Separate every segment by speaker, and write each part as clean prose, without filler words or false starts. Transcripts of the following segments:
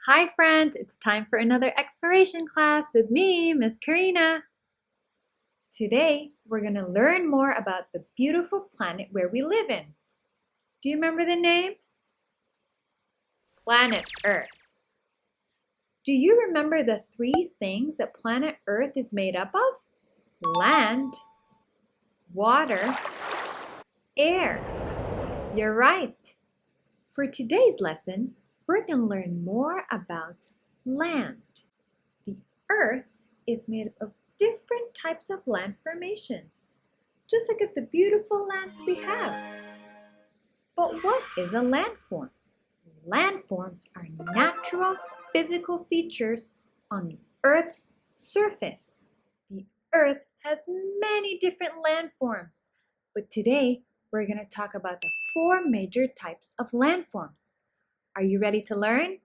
Speaker 1: Hi friends, it's time for another exploration class with me, Miss Karina. Today, we're going to learn more about the beautiful planet where we live in. Do you remember the name? Planet Earth. Do you remember the three things that planet Earth is made up of? Land, water, air. You're right. For today's lesson, we're going to learn more about land. The Earth is made of different types of land formation. Just look at the beautiful lands we have. But what is a landform? Landforms are natural physical features on the Earth's surface. The Earth has many different landforms, but today we're going to talk about the four major types of landforms. Are you ready to learn?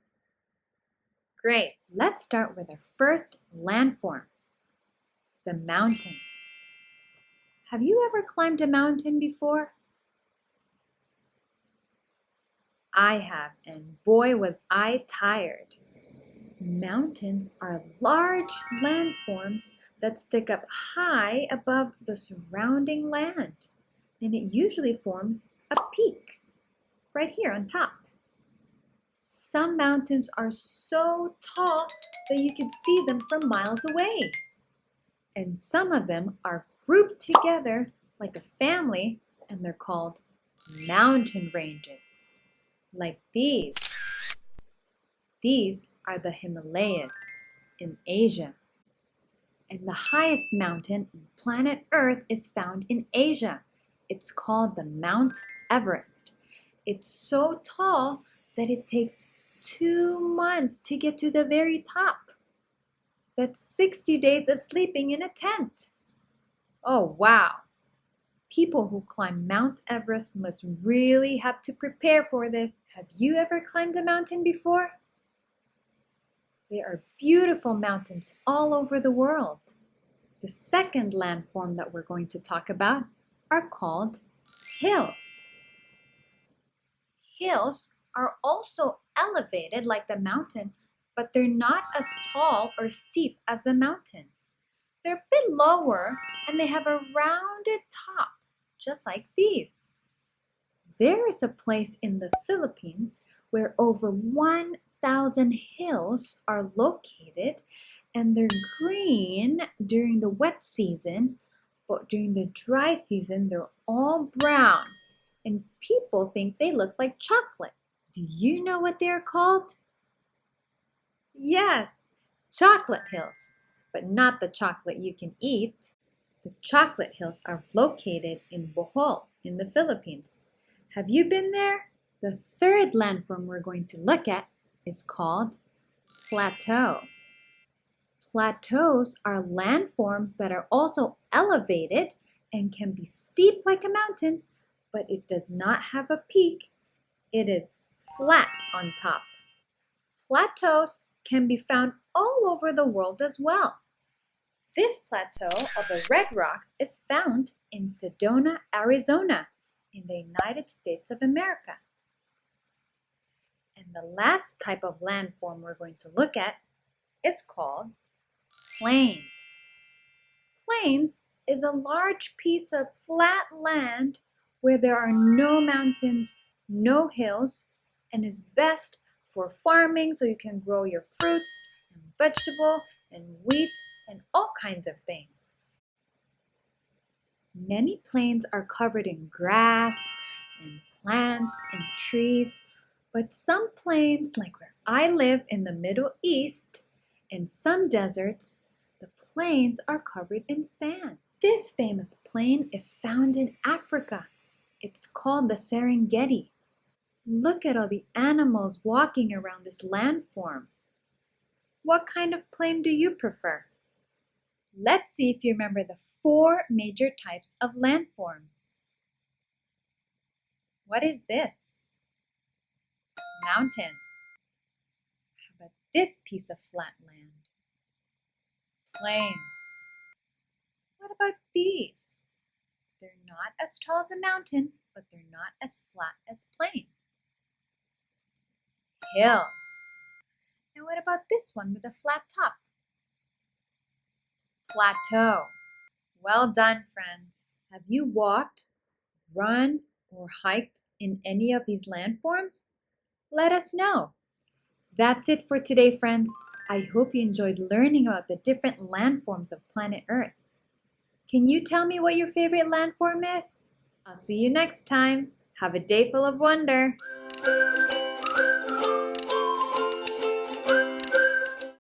Speaker 1: Great. Let's start with our first landform, the mountain. Have you ever climbed a mountain before? I have, and boy was I tired. Mountains are large landforms that stick up high above the surrounding land, and it usually forms a peak right here on top. Some mountains are so tall that you can see them from miles away, and some of them are grouped together like a family, and they're called mountain ranges, like these. These are the Himalayas in Asia. And the highest mountain on planet Earth is found in Asia. It's called the Mount Everest. It's so tall that it takes 2 months to get to the very top. That's 60 days of sleeping in a tent. Oh, wow. People who climb Mount Everest must really have to prepare for this. Have you ever climbed a mountain before? There are beautiful mountains all over the world. The second landform that we're going to talk about are called hills. Hills are also elevated like the mountain, but they're not as tall or steep as the mountain. They're a bit lower and they have a rounded top, just like these. There is a place in the Philippines where over 1,000 hills are located, and they're green during the wet season, but during the dry season, they're all brown, and people think they look like chocolate. Do you know what they're called? Yes, chocolate hills, but not the chocolate you can eat. The chocolate hills are located in Bohol in the Philippines. Have you been there? The third landform we're going to look at is called plateau. Plateaus are landforms that are also elevated and can be steep like a mountain, but it does not have a peak. It is flat on top. Plateaus can be found all over the world as well. This plateau of the Red Rocks is found in Sedona, Arizona, in the United States of America. And the last type of landform we're going to look at is called plains. Plains is a large piece of flat land where there are no mountains, no hills, and is best for farming so you can grow your fruits and vegetable and wheat and all kinds of things. Many plains are covered in grass and plants and trees, but some plains, like where I live in the Middle East, and some deserts, the plains are covered in sand. This famous plain is found in Africa. It's called the Serengeti. Look at all the animals walking around this landform. What kind of plain do you prefer? Let's see if you remember the four major types of landforms. What is this? Mountain. How about this piece of flat land? Plains. What about these? They're not as tall as a mountain, but they're not as flat as plain. Hills. And what about this one with a flat top? Plateau. Well done, friends. Have you walked, run, or hiked in any of these landforms? Let us know. That's it for today, friends. I hope you enjoyed learning about the different landforms of planet Earth. Can you tell me what your favorite landform is? I'll see you next time. Have a day full of wonder.